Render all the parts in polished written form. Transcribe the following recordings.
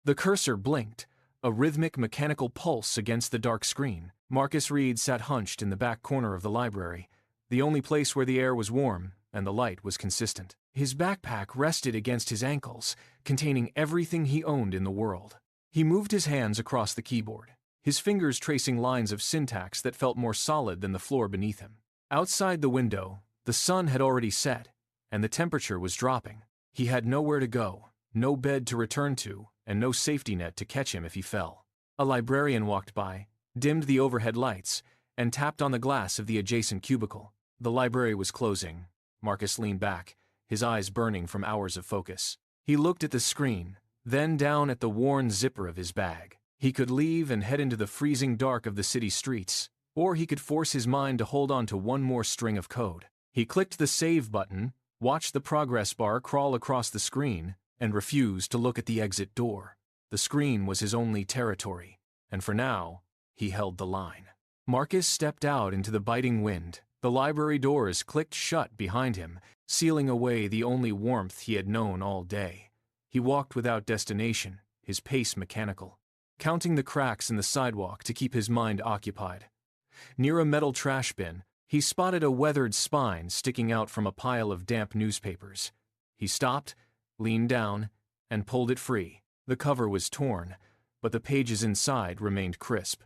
The cursor blinked, a rhythmic mechanical pulse against the dark screen. Marcus Reed sat hunched in the back corner of the library, the only place where the air was warm and the light was consistent. His backpack rested against his ankles, containing everything he owned in the world. He moved his hands across the keyboard, his fingers tracing lines of syntax that felt more solid than the floor beneath him. Outside the window, the sun had already set, and the temperature was dropping. He had nowhere to go, no bed to return to, and no safety net to catch him if he fell. A librarian walked by, dimmed the overhead lights, and tapped on the glass of the adjacent cubicle. The library was closing. Marcus leaned back, his eyes burning from hours of focus. He looked at the screen, then down at the worn zipper of his bag. He could leave and head into the freezing dark of the city streets, or he could force his mind to hold on to one more string of code. He clicked the save button, watched the progress bar crawl across the screen, and refused to look at the exit door. The screen was his only territory, and for now, he held the line. Marcus stepped out into the biting wind. The library doors clicked shut behind him, sealing away the only warmth he had known all day. He walked without destination, his pace mechanical, counting the cracks in the sidewalk to keep his mind occupied. Near a metal trash bin, he spotted a weathered spine sticking out from a pile of damp newspapers. He stopped, leaned down, and pulled it free. The cover was torn, but the pages inside remained crisp.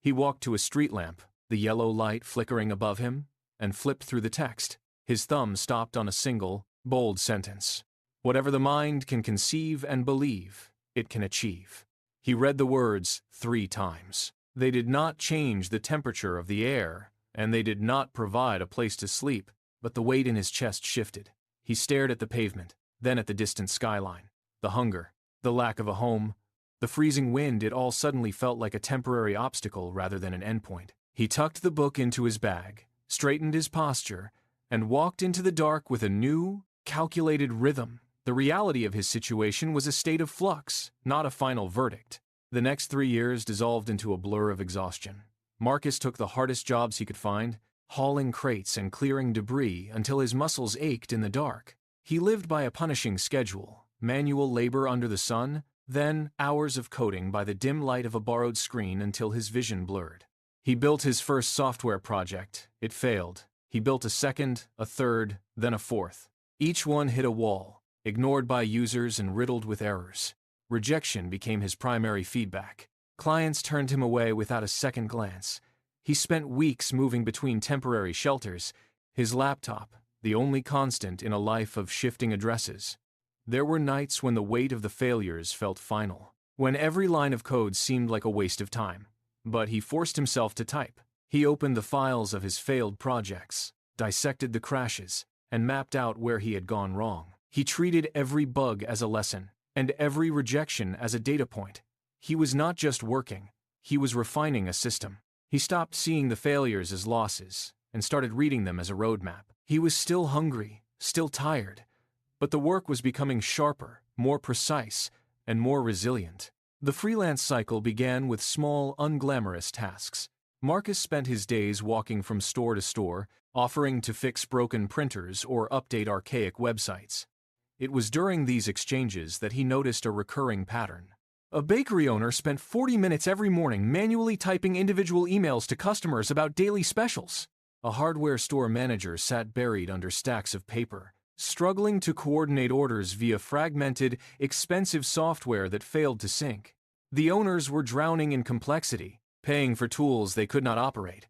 He walked to a street lamp, the yellow light flickering above him, and flipped through the text. His thumb stopped on a single, bold sentence. Whatever the mind can conceive and believe, it can achieve. He read the words 3 times. They did not change the temperature of the air, and they did not provide a place to sleep, but the weight in his chest shifted. He stared at the pavement, then at the distant skyline. The hunger, the lack of a home, the freezing wind, it all suddenly felt like a temporary obstacle rather than an endpoint. He tucked the book into his bag, straightened his posture, and walked into the dark with a new, calculated rhythm. The reality of his situation was a state of flux, not a final verdict. The next 3 years dissolved into a blur of exhaustion. Marcus took the hardest jobs he could find, hauling crates and clearing debris until his muscles ached in the dark. He lived by a punishing schedule, manual labor under the sun, then hours of coding by the dim light of a borrowed screen until his vision blurred. He built his first software project. It failed. He built a second, a third, then a fourth. Each one hit a wall, ignored by users and riddled with errors. Rejection became his primary feedback. Clients turned him away without a second glance. He spent weeks moving between temporary shelters, his laptop, the only constant in a life of shifting addresses. There were nights when the weight of the failures felt final, when every line of code seemed like a waste of time. But he forced himself to type. He opened the files of his failed projects, dissected the crashes, and mapped out where he had gone wrong. He treated every bug as a lesson, and every rejection as a data point. He was not just working, he was refining a system. He stopped seeing the failures as losses, and started reading them as a roadmap. He was still hungry, still tired, but the work was becoming sharper, more precise, and more resilient. The freelance cycle began with small, unglamorous tasks. Marcus spent his days walking from store to store, offering to fix broken printers or update archaic websites. It was during these exchanges that he noticed a recurring pattern. A bakery owner spent 40 minutes every morning manually typing individual emails to customers about daily specials. A hardware store manager sat buried under stacks of paper, struggling to coordinate orders via fragmented, expensive software that failed to sync. The owners were drowning in complexity, paying for tools they could not operate.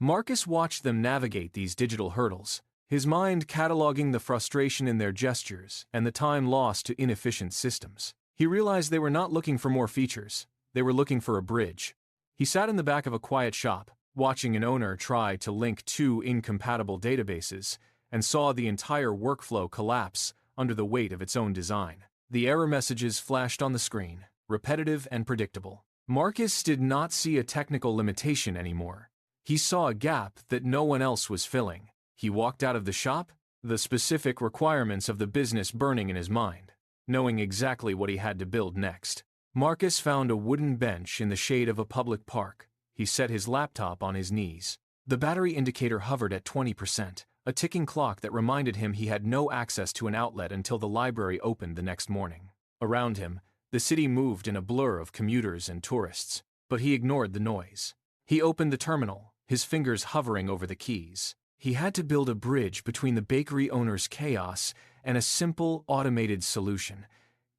Marcus watched them navigate these digital hurdles, his mind cataloging the frustration in their gestures and the time lost to inefficient systems. He realized they were not looking for more features, they were looking for a bridge. He sat in the back of a quiet shop, watching an owner try to link 2 incompatible databases, and saw the entire workflow collapse under the weight of its own design. The error messages flashed on the screen, repetitive and predictable. Marcus did not see a technical limitation anymore. He saw a gap that no one else was filling. He walked out of the shop, the specific requirements of the business burning in his mind, knowing exactly what he had to build next. Marcus found a wooden bench in the shade of a public park. He set his laptop on his knees. The battery indicator hovered at 20%, a ticking clock that reminded him he had no access to an outlet until the library opened the next morning. Around him, The city moved in a blur of commuters and tourists, but he ignored the noise. He opened the terminal, his fingers hovering over the keys. He had to build a bridge between the bakery owner's chaos and a simple, automated solution.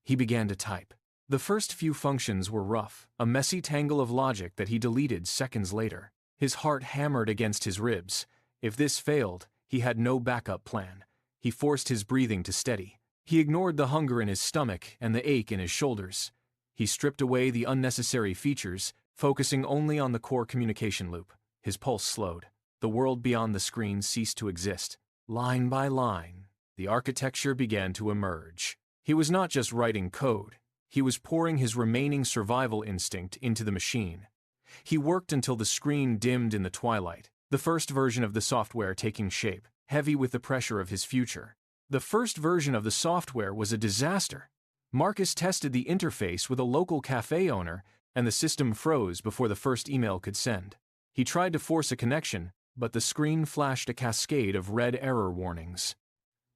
He began to type. The first few functions were rough, a messy tangle of logic that he deleted seconds later. His heart hammered against his ribs. If this failed, he had no backup plan. He forced his breathing to steady. He ignored the hunger in his stomach and the ache in his shoulders. He stripped away the unnecessary features, focusing only on the core communication loop. His pulse slowed. The world beyond the screen ceased to exist. Line by line, the architecture began to emerge. He was not just writing code. He was pouring his remaining survival instinct into the machine. He worked until the screen dimmed in the twilight, the first version of the software taking shape, heavy with the pressure of his future. The first version of the software was a disaster. Marcus tested the interface with a local cafe owner, and the system froze before the first email could send. He tried to force a connection, but the screen flashed a cascade of red error warnings.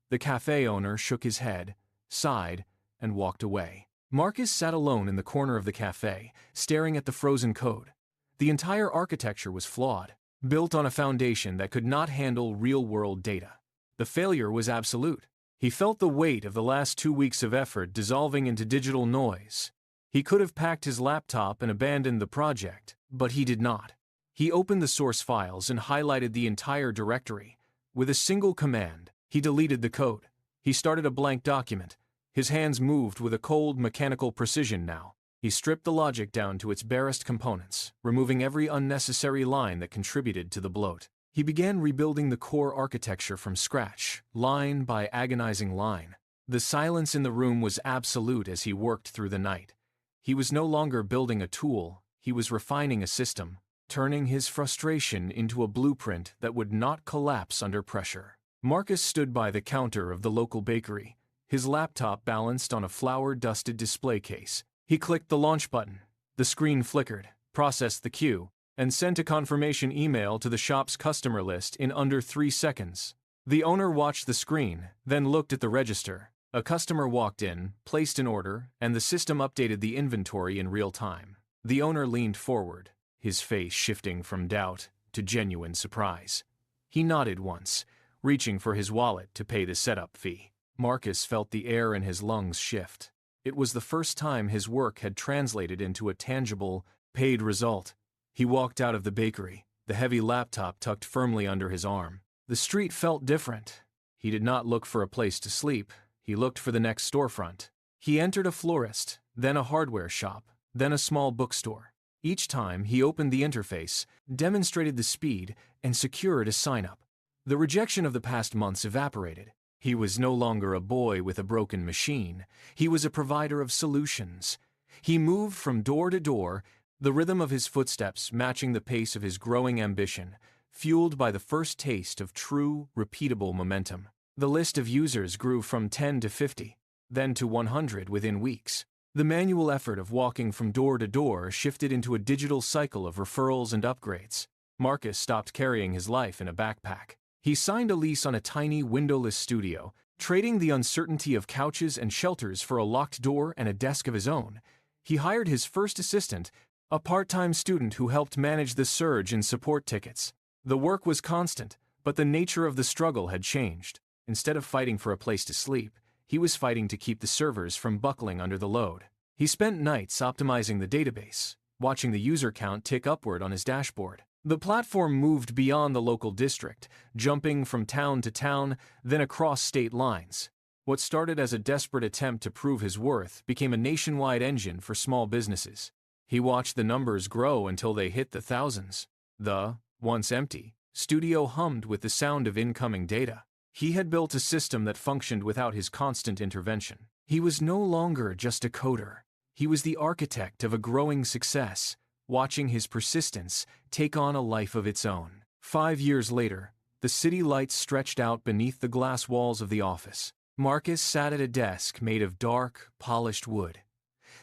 The cafe owner shook his head, sighed, and walked away. Marcus sat alone in the corner of the cafe, staring at the frozen code. The entire architecture was flawed, built on a foundation that could not handle real-world data. The failure was absolute. He felt the weight of the last 2 weeks of effort dissolving into digital noise. He could have packed his laptop and abandoned the project, but he did not. He opened the source files and highlighted the entire directory. With a single command, he deleted the code. He started a blank document. His hands moved with a cold, mechanical precision now. He stripped the logic down to its barest components, removing every unnecessary line that contributed to the bloat. He began rebuilding the core architecture from scratch, line by agonizing line. The silence in the room was absolute as he worked through the night. He was no longer building a tool, he was refining a system, turning his frustration into a blueprint that would not collapse under pressure. Marcus stood by the counter of the local bakery, his laptop balanced on a flour-dusted display case. He clicked the launch button. The screen flickered, processed the queue, and sent a confirmation email to the shop's customer list in under 3 seconds. The owner watched the screen, then looked at the register. A customer walked in, placed an order, and the system updated the inventory in real time. The owner leaned forward, his face shifting from doubt to genuine surprise. He nodded once, reaching for his wallet to pay the setup fee. Marcus felt the air in his lungs shift. It was the first time his work had translated into a tangible, paid result. He walked out of the bakery, the heavy laptop tucked firmly under his arm. The street felt different. He did not look for a place to sleep. He looked for the next storefront. He entered a florist, then a hardware shop, then a small bookstore. Each time he opened the interface, demonstrated the speed, and secured a sign-up. The rejection of the past months evaporated. He was no longer a boy with a broken machine. He was a provider of solutions. He moved from door to door, the rhythm of his footsteps matching the pace of his growing ambition, fueled by the first taste of true, repeatable momentum. The list of users grew from 10 to 50, then to 100 within weeks. The manual effort of walking from door to door shifted into a digital cycle of referrals and upgrades. Marcus stopped carrying his life in a backpack. He signed a lease on a tiny, windowless studio, trading the uncertainty of couches and shelters for a locked door and a desk of his own. He hired his first assistant, a part-time student who helped manage the surge in support tickets. The work was constant, but the nature of the struggle had changed. Instead of fighting for a place to sleep, he was fighting to keep the servers from buckling under the load. He spent nights optimizing the database, watching the user count tick upward on his dashboard. The platform moved beyond the local district, jumping from town to town, then across state lines. What started as a desperate attempt to prove his worth became a nationwide engine for small businesses. He watched the numbers grow until they hit the thousands. The, once empty, studio hummed with the sound of incoming data. He had built a system that functioned without his constant intervention. He was no longer just a coder. He was the architect of a growing success, watching his persistence take on a life of its own. 5 years later, the city lights stretched out beneath the glass walls of the office. Marcus sat at a desk made of dark, polished wood.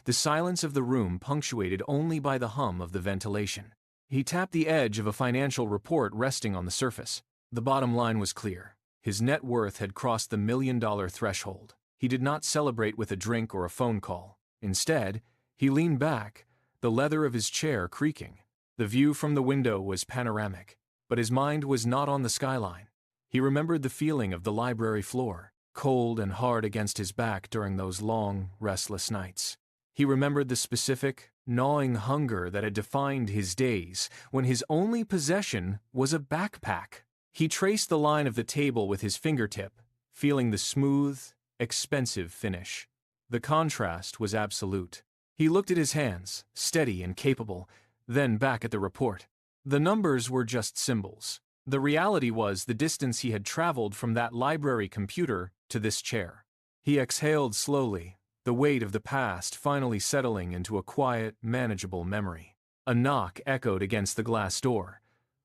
The silence of the room punctuated only by the hum of the ventilation. He tapped the edge of a financial report resting on the surface. The bottom line was clear. His net worth had crossed the $1 million threshold. He did not celebrate with a drink or a phone call. Instead, he leaned back, the leather of his chair creaking. The view from the window was panoramic, but his mind was not on the skyline. He remembered the feeling of the library floor, cold and hard against his back during those long, restless nights. He remembered the specific, gnawing hunger that had defined his days when his only possession was a backpack. He traced the line of the table with his fingertip, feeling the smooth, expensive finish. The contrast was absolute. He looked at his hands, steady and capable, then back at the report. The numbers were just symbols. The reality was the distance he had traveled from that library computer to this chair. He exhaled slowly, the weight of the past finally settling into a quiet, manageable memory. A knock echoed against the glass door.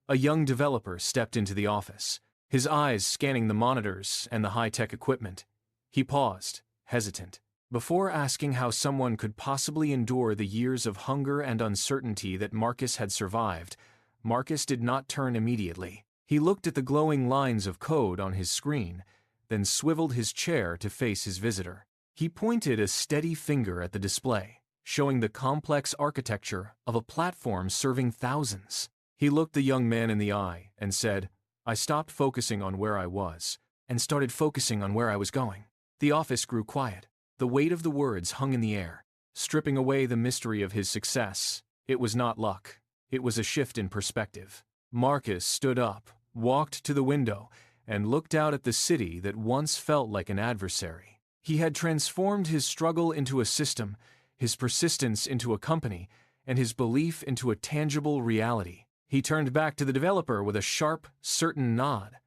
A young developer stepped into the office, his eyes scanning the monitors and the high-tech equipment. He paused, hesitant. Before asking how someone could possibly endure the years of hunger and uncertainty that Marcus had survived, Marcus did not turn immediately. He looked at the glowing lines of code on his screen, then swiveled his chair to face his visitor. He pointed a steady finger at the display, showing the complex architecture of a platform serving thousands. He looked the young man in the eye and said, "I stopped focusing on where I was and started focusing on where I was going." The office grew quiet. The weight of the words hung in the air, stripping away the mystery of his success. It was not luck. It was a shift in perspective. Marcus stood up, walked to the window, and looked out at the city that once felt like an adversary. He had transformed his struggle into a system, his persistence into a company, and his belief into a tangible reality. He turned back to the developer with a sharp, certain nod.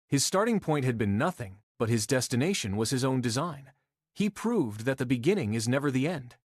His starting point had been nothing, but his destination was his own design. He proved that the beginning is never the end.